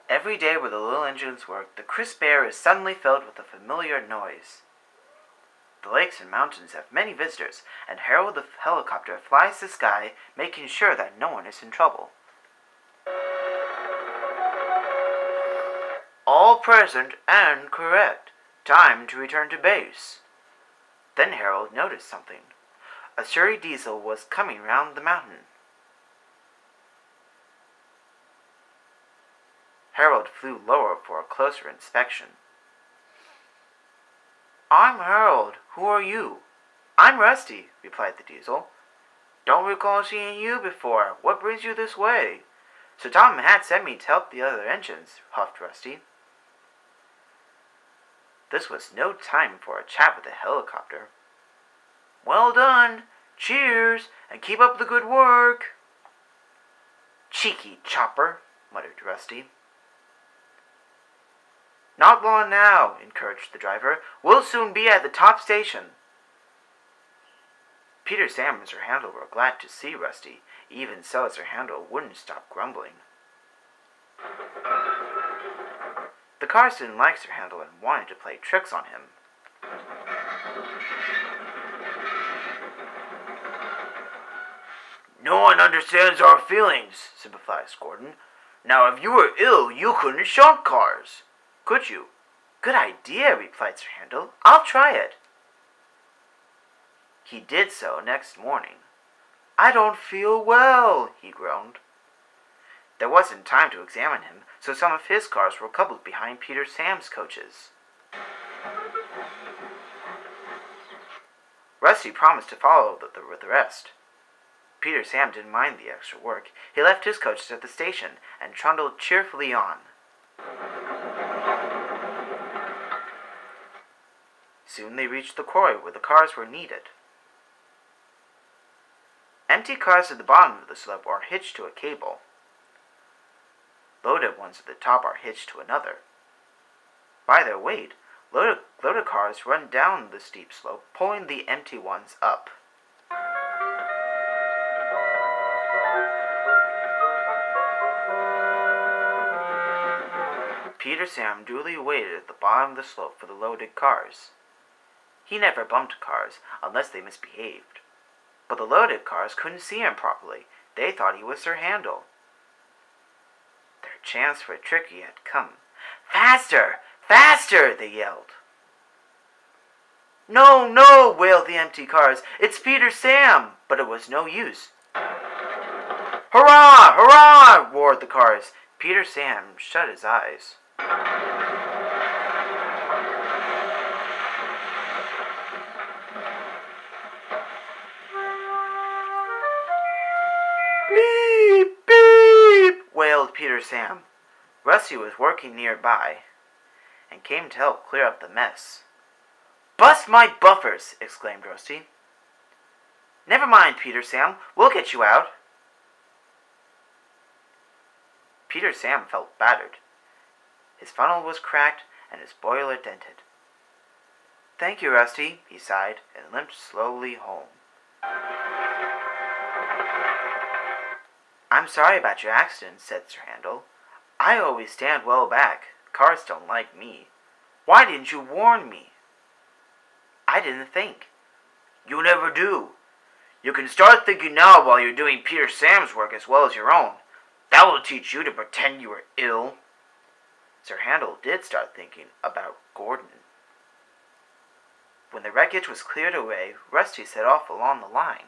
Every day where the little engines work, the crisp air is suddenly filled with a familiar noise. The lakes and mountains have many visitors, and Harold the helicopter flies the sky, making sure that no one is in trouble. All present and correct. Time to return to base. Then Harold noticed something. A Surrey diesel was coming round the mountain. Harold flew lower for a closer inspection. I'm Harold. Who are you? I'm Rusty, replied the diesel. Don't recall seeing you before. What brings you this way? So Tom had sent me to help the other engines, huffed Rusty. This was no time for a chat with the helicopter. Well done. Cheers, and keep up the good work. Cheeky chopper, muttered Rusty. Not long now, encouraged the driver. We'll soon be at the top station. Peter, Sam, and Sir Handel were glad to see Rusty. Even so, Sir Handel wouldn't stop grumbling. The cars didn't like Sir Handel and wanted to play tricks on him. No one understands our feelings, sympathized Gordon. Now, if you were ill, you couldn't shock cars. Could you? Good idea, replied Sir Handel. I'll try it. He did so next morning. I don't feel well, he groaned. There wasn't time to examine him, so some of his cars were coupled behind Peter Sam's coaches. Rusty promised to follow with the rest. Peter Sam didn't mind the extra work. He left his coaches at the station and trundled cheerfully on. Soon they reached the quarry where the cars were needed. Empty cars at the bottom of the slope are hitched to a cable. Loaded ones at the top are hitched to another. By their weight, loaded cars run down the steep slope, pulling the empty ones up. Peter Sam duly waited at the bottom of the slope for the loaded cars. He never bumped cars unless they misbehaved. But the loaded cars couldn't see him properly. They thought he was Sir Handel. Their chance for a trick had come. Faster! Faster! They yelled. No, no! Wailed the empty cars. It's Peter Sam! But it was no use. Hurrah! Hurrah! Roared the cars. Peter Sam shut his eyes. Beep! Beep! Wailed Peter Sam. Rusty was working nearby and came to help clear up the mess. Bust my buffers! Exclaimed Rusty. Never mind, Peter Sam. We'll get you out. Peter Sam felt battered. His funnel was cracked and his boiler dented. Thank you, Rusty, he sighed and limped slowly home. I'm sorry about your accident, said Sir Handel. I always stand well back. Cars don't like me. Why didn't you warn me? I didn't think. You never do. You can start thinking now while you're doing Peter Sam's work as well as your own. That will teach you to pretend you were ill. Sir Handel did start thinking about Gordon. When the wreckage was cleared away, Rusty set off along the line.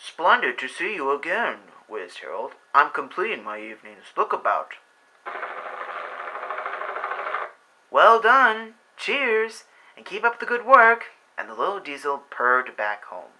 Splendid to see you again, whizzed Harold. I'm completing my evening's lookabout. Well done. Cheers, and keep up the good work. And the little diesel purred back home.